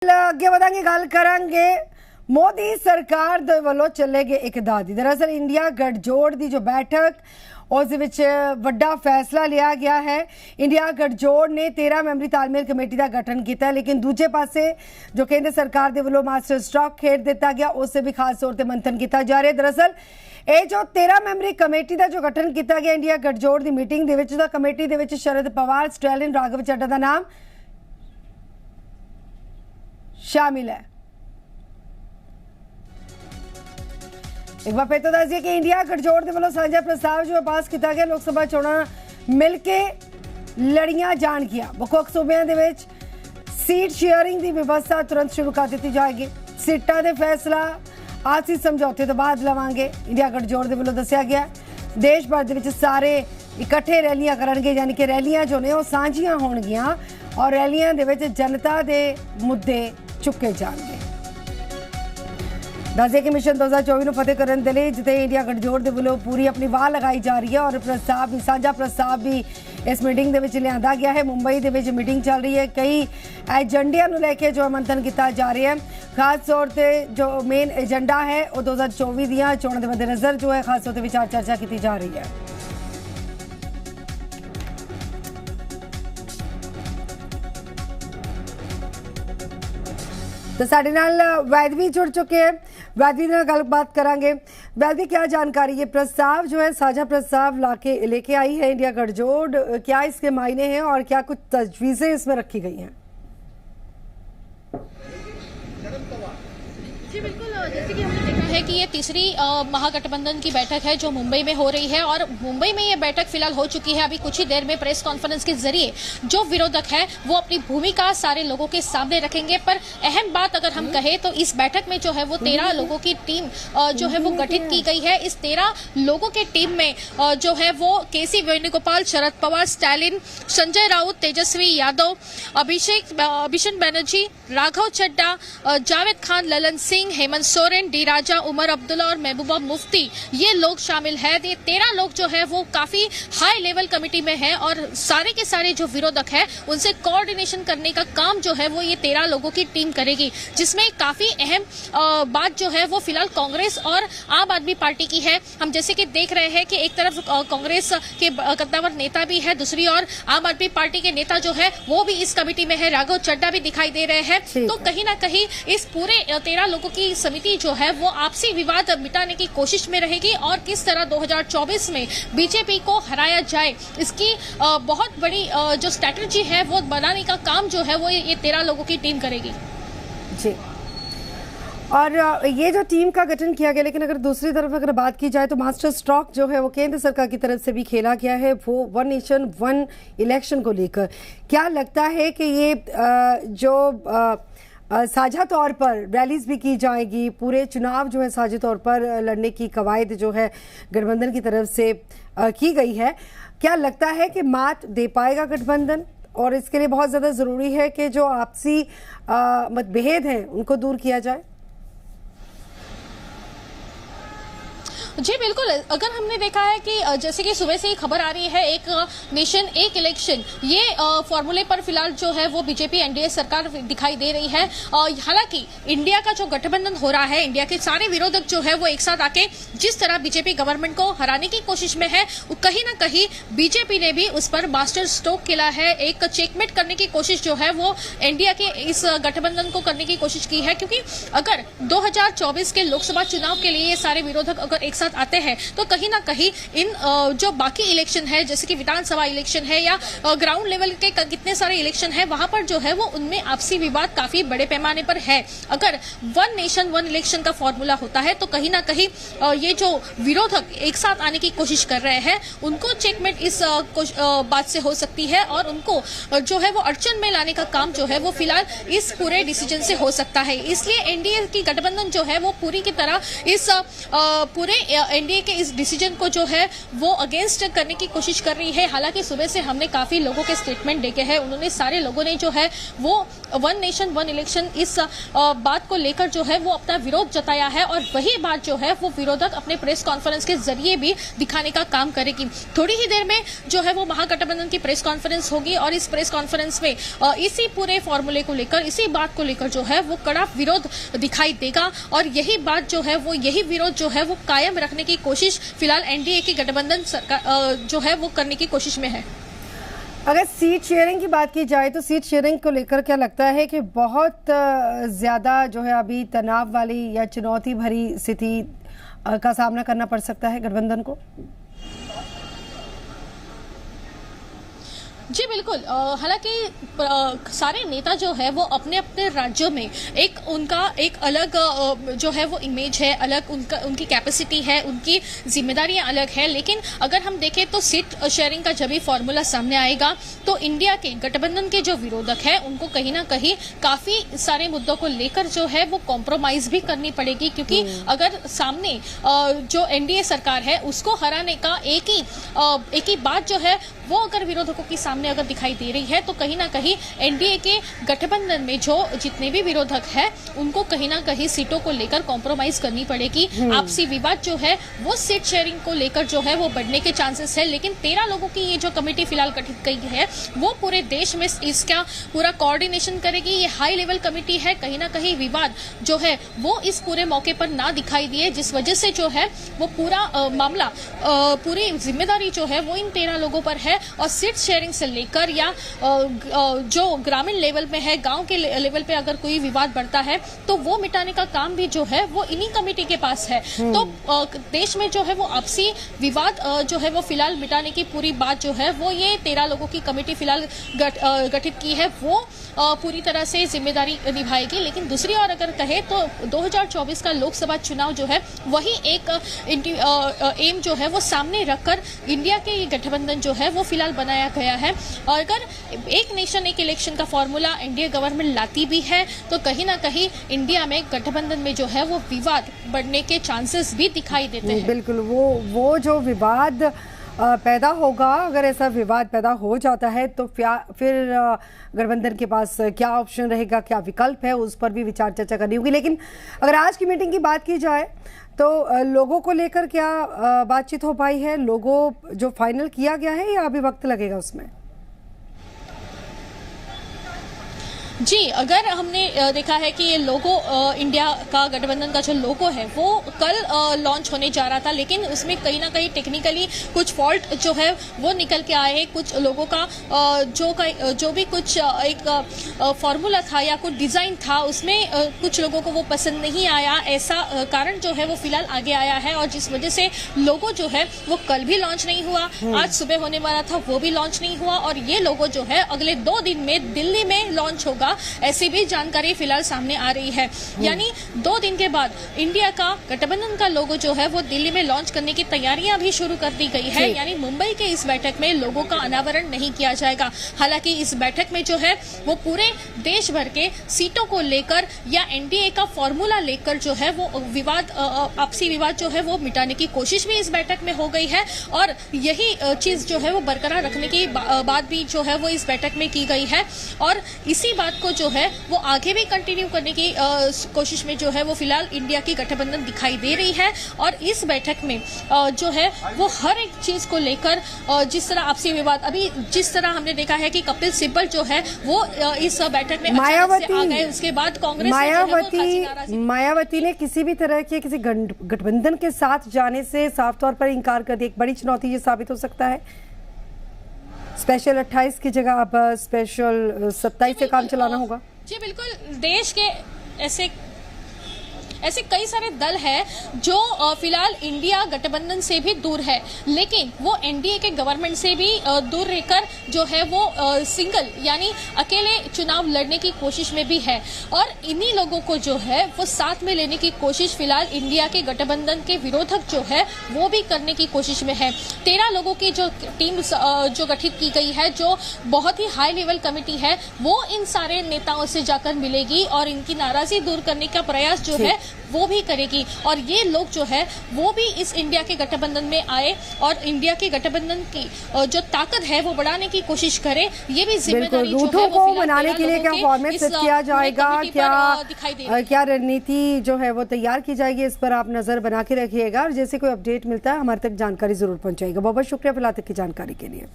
ਅੱਗੇ ਵਧਾਂਗੇ ਗੱਲ ਕਰਾਂਗੇ ਮੋਦੀ ਸਰਕਾਰ ਦੇ ਵੱਲੋਂ ਚੱਲੇ ਗਏ ਇਕਦਾਰ ਦੀ। ਦਰਅਸਲ ਇੰਡੀਆ ਗਠਜੋੜ ਦੀ ਜੋ बैठक ਉਸ ਦੇ ਵਿੱਚ ਵੱਡਾ ਫੈਸਲਾ ਲਿਆ ਗਿਆ ਹੈ। ਇੰਡੀਆ ਗਠਜੋੜ ਨੇ 13 ਮੈਂਬਰੀ ਤਾਲਮੇਲ ਕਮੇਟੀ ਦਾ ਗਠਨ ਕੀਤਾ ਹੈ, ਲੇਕਿਨ ਦੂਜੇ ਪਾਸੇ ਜੋ ਕੇਂਦਰ ਸਰਕਾਰ ਦੇ ਵੱਲੋਂ ਮਾਸਟਰ ਸਟ੍ਰੋਕ ਖੇਡ ਦਿੱਤਾ ਗਿਆ ਉਸ ਤੇ ਵੀ ਖਾਸ ਤੌਰ ਤੇ ਮੰਥਨ ਕੀਤਾ ਜਾ ਰਿਹਾ ਹੈ। ਦਰਅਸਲ ਇਹ ਜੋ 13 ਮੈਂਬਰੀ ਕਮੇਟੀ ਦਾ ਜੋ ਗਠਨ ਕੀਤਾ ਗਿਆ ਇੰਡੀਆ ਗਠਜੋੜ ਦੀ ਮੀਟਿੰਗ ਦੇ ਵਿੱਚ, ਉਹਦਾ ਕਮੇਟੀ ਦੇ ਵਿੱਚ ਸ਼ਰਦ ਪਵਾਰ, ਸਟੈਲਿਨ, ਰਾਘਵ ਚੱਡਾ ਦਾ ਨਾਮ शामिल है। एक बार फिर तो दस दिए कि इंडिया गठजोड़ के वालों साझा प्रस्ताव जो पास किया गया लोक सभा चोणां मिल के लड़ियां जाणगियां। वख-वख सूबਿਆਂ ਦੇ ਵਿੱਚ सीट शेयरिंग की व्यवस्था तुरंत शुरू कर दी जाएगी। सीटां दे फैसला आपसी समझौते तो बाद लवांगे। इंडिया गठजोड़ के वालों दस्सिया गया देश भर के सारे इकट्ठे रैलियां करनगे, यानी कि रैलियां जो ने साझियां होणगियां और रैलियां दे विच जनता के मुद्दे चुके जाएंगे। दस कि मिशन 2024 में फतेह करने के लिए जिते इंडिया गठजोड़ के वालों पूरी अपनी वाह लगाई जा रही है और प्रस्ताव भी साझा प्रस्ताव भी इस मीटिंग के लिया गया है। मुंबई के मीटिंग चल रही है, कई एजेंडिया लैके जो मंथन किया जा रहा है। खास तौर पर जो मेन एजेंडा है वो 2024 दियां चोणां दे मद्देनज़र जो है खास तौर पर विचार चर्चा की जा रही है। तो साडे नाल वैदवी जुड़ चुके हैं, वैदवी नाल गलबात करांगे। वैदवी, क्या जानकारी, ये प्रस्ताव जो है साझा प्रस्ताव लेके आई है इंडिया गठजोड़, क्या इसके मायने हैं और क्या कुछ तजवीज़ें इसमें रखी गई हैं? जी बिल्कुल, जैसे कि हमने देखा है कि ये तीसरी महागठबंधन की बैठक है जो मुंबई में हो रही है और मुंबई में ये बैठक फिलहाल हो चुकी है। अभी कुछ ही देर में प्रेस कॉन्फ्रेंस के जरिए जो विरोधक है वो अपनी भूमिका सारे लोगों के सामने रखेंगे। पर अहम बात अगर हम कहें तो इस बैठक में जो है वो 13 लोगों की टीम जो है वो गठित की गई है। इस 13 लोगों की टीम में जो है वो केसी वेणुगोपाल, शरद पवार, स्टैलिन, संजय राउत, तेजस्वी यादव, अभिषेक बनर्जी, राघव चड्डा, जावेद खान, ललन सिंह, हेमंत सोरेन, डी राजा, उमर अब्दुल्ला और महबूबा मुफ्ती, ये लोग शामिल है। ये 13 लोग जो है वो काफी हाई लेवल कमेटी में है और सारे के सारे जो विरोधक है उनसे कोऑर्डिनेशन करने का काम जो है वो ये 13 लोगों की टीम करेगी, जिसमें काफी अहम बात जो है वो फिलहाल कांग्रेस और आम आदमी पार्टी की है। हम जैसे कि देख रहे हैं कि एक तरफ कांग्रेस के कद्दावर नेता भी है, दूसरी ओर आम आदमी पार्टी के नेता जो है वो भी इस कमेटी में है, राघव चड्डा भी दिखाई दे रहे हैं। तो कहीं ना कहीं इस पूरे 13 लोगों की समिति जो है वो आपसी विवाद मिटाने की कोशिश में रहेगी और किस तरह 2024 में बीजेपी को हराया जाए इसकी बहुत बड़ी जो स्ट्रैटेजी है वो बनाने का काम जो है वो ये 13 लोगों की टीम करेगी। जी, और ये जो टीम का गठन किया गया, लेकिन अगर दूसरी तरफ अगर बात की जाए तो मास्टर स्ट्रोक जो है वो केंद्र सरकार की तरफ से भी खेला गया है, वो वन नेशन वन इलेक्शन को लेकर। क्या लगता है कि ये जो साझा तौर पर रैलीज भी की जाएगी, पूरे चुनाव जो है साझा तौर पर लड़ने की कवायद जो है गठबंधन की तरफ से की गई है, क्या लगता है कि मात दे पाएगा गठबंधन? और इसके लिए बहुत ज़्यादा ज़रूरी है कि जो आपसी मतभेद हैं उनको दूर किया जाए। जी बिल्कुल, अगर हमने देखा है कि जैसे कि सुबह से ही खबर आ रही है एक नेशन एक इलेक्शन, ये फॉर्मूले पर फिलहाल जो है वो बीजेपी एनडीए सरकार दिखाई दे रही है। हालांकि इंडिया का जो गठबंधन हो रहा है, इंडिया के सारे विरोधक जो है वो एक साथ आके जिस तरह बीजेपी गवर्नमेंट को हराने की कोशिश में है, कहीं ना कहीं बीजेपी ने भी उस पर मास्टर स्ट्रोक खेला है। एक चेकमेट करने की कोशिश जो है वो इंडिया के इस गठबंधन को करने की कोशिश की है, क्योंकि अगर 2024 के लोकसभा चुनाव के लिए ये सारे विरोधक अगर एक साथ आते हैं तो कहीं ना कहीं इन जो बाकी इलेक्शन है जैसे कि विधानसभा इलेक्शन है या ग्राउंड लेवल के कितने सारे इलेक्शन है, वहां पर जो है वो उनमें आपसी विवाद काफी बड़े पैमाने पर है। अगर वन नेशन वन इलेक्शन का फॉर्मूला होता है तो कहीं ना कहीं ये जो विरोधक एक साथ आने की कोशिश कर रहे हैं उनको चेकमेट इस बात से हो सकती है और उनको जो है वो अड़चन में लाने का काम जो है वो फिलहाल इस पूरे डिसीजन से हो सकता है। इसलिए एनडीए की गठबंधन जो है वो पूरी की तरह इस पूरे एनडीए के इस डिसीजन को जो है वो अगेंस्ट करने की कोशिश कर रही है। हालांकि सुबह से हमने काफी लोगों के स्टेटमेंट देखे हैं, उन्होंने सारे लोगों ने जो है वो वन नेशन वन इलेक्शन इस बात को लेकर जो है वो अपना विरोध जताया है और वही बात जो है वो विरोधक अपने प्रेस कॉन्फ्रेंस के जरिए भी दिखाने का काम करेगी। थोड़ी ही देर में जो है वो महागठबंधन की प्रेस कॉन्फ्रेंस होगी और इस प्रेस कॉन्फ्रेंस में इसी पूरे फॉर्मूले को लेकर, इसी बात को लेकर जो है वो कड़ा विरोध दिखाई देगा और यही बात जो है वो, यही विरोध जो है वो कायम रखने की कोशिश फिलहाल एनडीए की गठबंधन सरकार जो है वो करने की कोशिश में है। अगर सीट शेयरिंग की बात की जाए तो सीट शेयरिंग को लेकर क्या लगता है कि बहुत ज्यादा जो है अभी तनाव वाली या चुनौती भरी स्थिति का सामना करना पड़ सकता है गठबंधन को? जी बिल्कुल। हालांकि सारे नेता जो है वो अपने अपने राज्यों में उनका एक अलग जो है वो इमेज है, अलग उनकी कैपेसिटी है, उनकी जिम्मेदारियां अलग है। लेकिन अगर हम देखें तो सीट शेयरिंग का जब भी फॉर्मूला सामने आएगा तो इंडिया के गठबंधन के जो विरोधक है उनको कहीं ना कहीं काफी सारे मुद्दों को लेकर जो है वो कॉम्प्रोमाइज भी करनी पड़ेगी, क्योंकि अगर सामने जो एनडीए सरकार है उसको हराने का एक ही बात जो है वो अगर विरोधकों की सामने अगर दिखाई दे रही है तो कहीं ना कहीं एनडीए के गठबंधन में जो जितने भी विरोधक है उनको कहीं ना कहीं सीटों को लेकर कॉम्प्रोमाइज करनी पड़ेगी। आपसी विवाद जो है वो सीट शेयरिंग को लेकर जो है वो बढ़ने के चांसेस है। लेकिन 13 लोगों की ये जो कमेटी फिलहाल गठित की है वो पूरे देश में इसका पूरा कोऑर्डिनेशन करेगी। ये हाई लेवल कमेटी है, कहीं ना कहीं विवाद जो है वो इस पूरे मौके पर ना दिखाई दिए, जिस वजह से जो है वो पूरा मामला पूरी जिम्मेदारी जो है वो इन 13 लोगों पर है। और सीट शेयरिंग से लेकर या जो ग्रामीण लेवल में है, गांव के लेवल पे अगर कोई विवाद बढ़ता है तो वो मिटाने का काम भी जो है वो इन्हीं कमेटी के पास है। तो देश में जो है वो आपसी विवाद जो है वो फिलहाल मिटाने की पूरी बात जो है वो ये 13 लोगों की कमेटी फिलहाल गठित की है वो पूरी तरह से जिम्मेदारी निभाएगी। लेकिन दूसरी ओर अगर कहे तो 2024 का लोकसभा चुनाव जो है वही एक एम जो है वो सामने रखकर इंडिया के ये गठबंधन जो है वो फिलहाल बनाया गया है। और अगर एक नेशन एक इलेक्शन का फॉर्मूला एनडीए गवर्नमेंट लाती भी है तो कहीं ना कहीं इंडिया में गठबंधन में जो है वो विवाद बढ़ने के चांसेस भी दिखाई देते हैं। बिल्कुल, वो जो विवाद पैदा होगा, अगर ऐसा विवाद पैदा हो जाता है तो फिर गठबंधन के पास क्या ऑप्शन रहेगा, क्या विकल्प है, उस पर भी विचार चर्चा करनी होगी। लेकिन अगर आज की मीटिंग की बात की जाए तो लोगों को लेकर क्या बातचीत हो पाई है? लोगों जो फाइनल किया गया है या अभी वक्त लगेगा उसमें? जी, अगर हमने देखा है कि ये लोगो इंडिया का गठबंधन का जो लोगो है वो कल लॉन्च होने जा रहा था, लेकिन उसमें कहीं ना कहीं टेक्निकली कुछ फॉल्ट जो है वो निकल के आए हैं। कुछ लोगों का जो भी कुछ एक फॉर्मूला था या कुछ डिजाइन था उसमें कुछ लोगों को वो पसंद नहीं आया। ऐसा कारण जो है वो फिलहाल आगे आया है और जिस वजह से लोगो जो है वो कल भी लॉन्च नहीं हुआ, आज सुबह होने वाला था वो भी लॉन्च नहीं हुआ और ये लोगो जो है अगले 2 दिन में दिल्ली में लॉन्च होगा, ऐसी भी जानकारी फिलहाल सामने आ रही है। यानी 2 दिन के बाद इंडिया का गठबंधन का लोगो जो है वो दिल्ली में लॉन्च करने की तैयारियां भी शुरू कर दी गई है। यानी मुंबई के इस बैठक में लोगों का अनावरण नहीं किया जाएगा। हालांकि इस बैठक में जो है वो पूरे देश भर के सीटों को लेकर या एनडीए का फॉर्मूला लेकर जो है वो विवाद, आपसी विवाद जो है वो मिटाने की कोशिश भी इस बैठक में हो गई है और यही चीज जो है वो बरकरार रखने की बात भी जो है वो इस बैठक में की गई है और इसी बात को जो है वो आगे भी कंटिन्यू करने की कोशिश में जो है वो फिलहाल इंडिया की गठबंधन दिखाई दे रही है। और इस बैठक में जो है वो हर एक चीज को लेकर जिस तरह आपसी विवाद, अभी जिस तरह हमने देखा है कि कपिल सिब्बल जो है वो इस बैठक में मायावती आ गए, उसके बाद कांग्रेस मायावती ने किसी भी तरह के किसी गठबंधन के साथ जाने से साफ तौर पर इंकार कर दिया। एक बड़ी चुनौती ये साबित हो सकता है। स्पेशल 28 की जगह अब स्पेशल 27 से काम चलाना होगा। जी बिल्कुल, देश के ऐसे कई सारे दल हैं जो फिलहाल इंडिया गठबंधन से भी दूर है, लेकिन वो एनडीए के गवर्नमेंट से भी दूर रहकर जो है वो सिंगल यानी अकेले चुनाव लड़ने की कोशिश में भी है और इन्हीं लोगों को जो है वो साथ में लेने की कोशिश फिलहाल इंडिया के गठबंधन के विरोधक जो है वो भी करने की कोशिश में है। 13 लोगों की जो टीम जो गठित की गई है, जो बहुत ही हाई लेवल कमेटी है, वो इन सारे नेताओं से जाकर मिलेगी और इनकी नाराजगी दूर करने का प्रयास जो है वो भी करेगी और ये लोग जो है वो भी इस इंडिया के गठबंधन में आए और इंडिया के गठबंधन की जो ताकत है वो बढ़ाने की कोशिश करे। ये भी जिम्मेदारी जो है रूटों वो को फिलहाल बनाने के लिए क्या फॉर्मेट इस सेट किया जाएगा, कमेटी पर दिखाई दे रही है। क्या रणनीति जो है वो तैयार की जाएगी, इस पर आप नजर बना के रखिएगा और जैसे कोई अपडेट मिलता है हमारे तक जानकारी जरूर पहुंचाएगा। बहुत बहुत शुक्रिया फिलहाल तक की जानकारी के लिए।